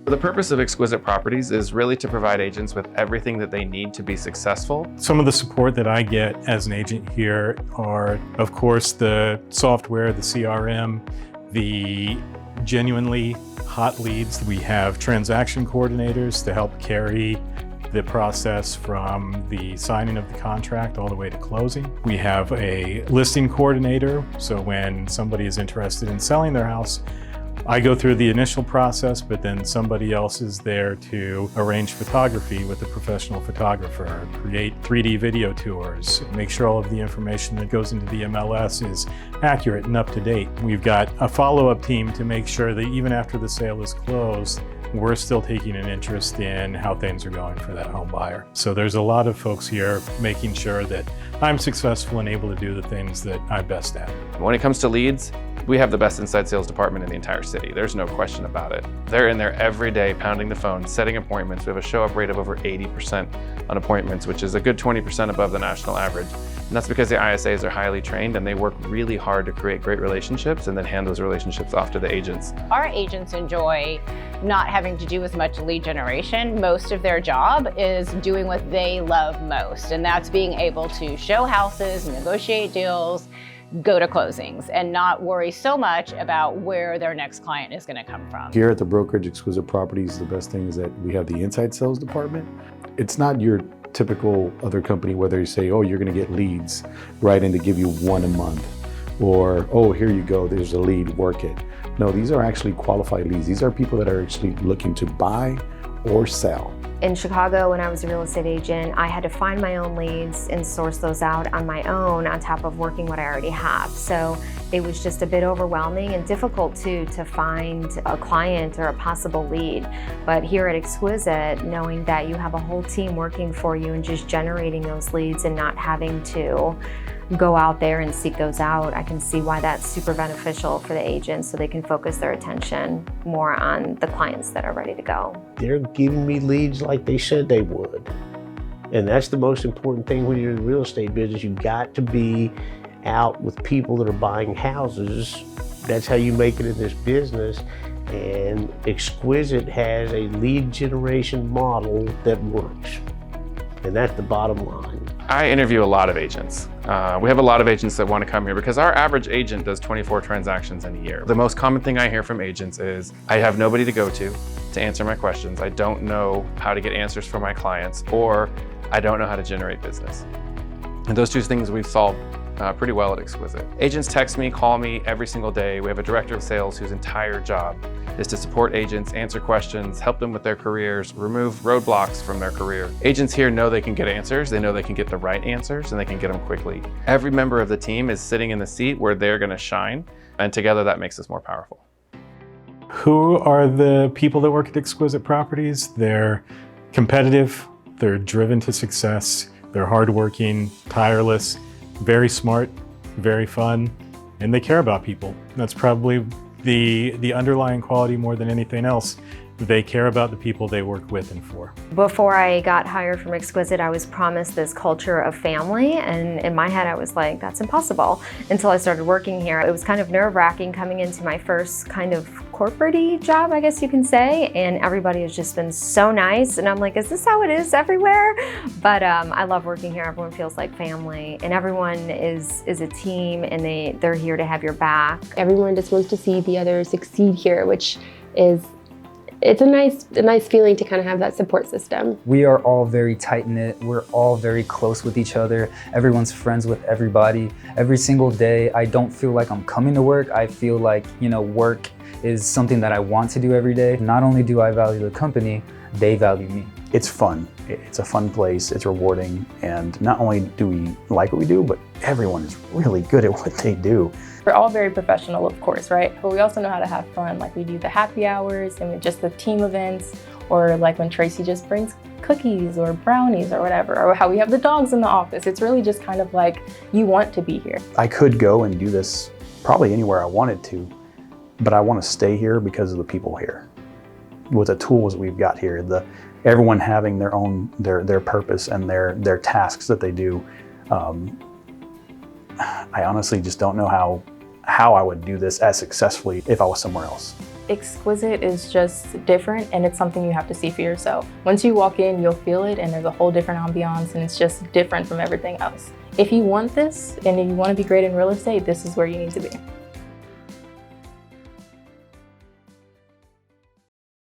The purpose of Exquisite Properties is really to provide agents with everything that they need to be successful. Some of the support that I get as an agent here are, of course, the software, the CRM, the genuinely hot leads. We have transaction coordinators to help carry the process from the signing of the contract all the way to closing. We have a listing coordinator, so when somebody is interested in selling their house, I go through the initial process, but then somebody else is there to arrange photography with a professional photographer, create 3D video tours, make sure all of the information that goes into the MLS is accurate and up to date. We've got a follow-up team to make sure that even after the sale is closed, we're still taking an interest in how things are going for that home buyer. So there's a lot of folks here making sure that I'm successful and able to do the things that I'm best at. When it comes to leads, we have the best inside sales department in the entire city. There's no question about it. They're in there every day, pounding the phone, setting appointments. We have a show-up rate of over 80% on appointments, which is a good 20% above the national average. And that's because the ISAs are highly trained and they work really hard to create great relationships and then hand those relationships off to the agents. Our agents enjoy not having to do as much lead generation. Most of their job is doing what they love most, and that's being able to show houses, negotiate deals, go to closings, and not worry so much about where their next client is going to come from. Here at the brokerage Exquisite Properties, the best thing is that we have the inside sales department. It's not your typical other company where they say, oh, you're going to get leads right in to give you one a month, or oh, here you go, there's a lead, work it. No, these are actually qualified leads. These are people that are actually looking to buy or sell. In Chicago, when I was a real estate agent, I had to find my own leads and source those out on my own on top of working what I already have. So it was just a bit overwhelming and difficult to find a client or a possible lead. But here at Exquisite, knowing that you have a whole team working for you and just generating those leads and not having to go out there and seek those out, I can see why that's super beneficial for the agents so they can focus their attention more on the clients that are ready to go. They're giving me leads like they said they would. And that's the most important thing when you're in the real estate business. You got to be out with people that are buying houses. That's how you make it in this business. And Exquisite has a lead generation model that works. And that's the bottom line. I interview a lot of agents. We have a lot of agents that want to come here because our average agent does 24 transactions in a year. The most common thing I hear from agents is, I have nobody to go to answer my questions. I don't know how to get answers for my clients, or I don't know how to generate business. And those two things we've solved pretty well at Exquisite. Agents text me, call me every single day. We have a director of sales whose entire job is to support agents, answer questions, help them with their careers, remove roadblocks from their career. Agents here know they can get answers, they know they can get the right answers, and they can get them quickly. Every member of the team is sitting in the seat where they're gonna shine, and together that makes us more powerful. Who are the people that work at Exquisite Properties? They're competitive, they're driven to success, they're hardworking, tireless, very smart, very fun, and they care about people. That's probably the underlying quality more than anything else. They care about the people they work with and for. Before I got hired from Exquisite, I was promised this culture of family, and in my head I was like, that's impossible, until I started working here. It was kind of nerve-wracking coming into my first kind of corporate-y job, I guess you can say, and everybody has just been so nice, and I'm like, is this how it is everywhere? But I love working here. Everyone feels like family, and everyone is a team, and they're here to have your back. Everyone just wants to see the other succeed here, which is it's a nice feeling to kind of have that support system. We are all very tight-knit. We're all very close with each other. Everyone's friends with everybody. Every single day, I don't feel like I'm coming to work. I feel like, work is something that I want to do every day. Not only do I value the company, they value me. It's fun. It's a fun place. It's rewarding. And not only do we like what we do, but everyone is really good at what they do. We're all very professional, of course, right? But we also know how to have fun. Like we do the happy hours and just the team events, or like when Tracy just brings cookies or brownies or whatever, or how we have the dogs in the office. It's really just kind of like you want to be here. I could go and do this probably anywhere I wanted to, but I want to stay here because of the people here. With the tools we've got here, everyone having their own their purpose and their tasks that they do. I honestly just don't know how I would do this as successfully if I was somewhere else. Exquisite is just different, and it's something you have to see for yourself. Once you walk in, you'll feel it, and there's a whole different ambiance, and it's just different from everything else. If you want this and if you want to be great in real estate, this is where you need to be.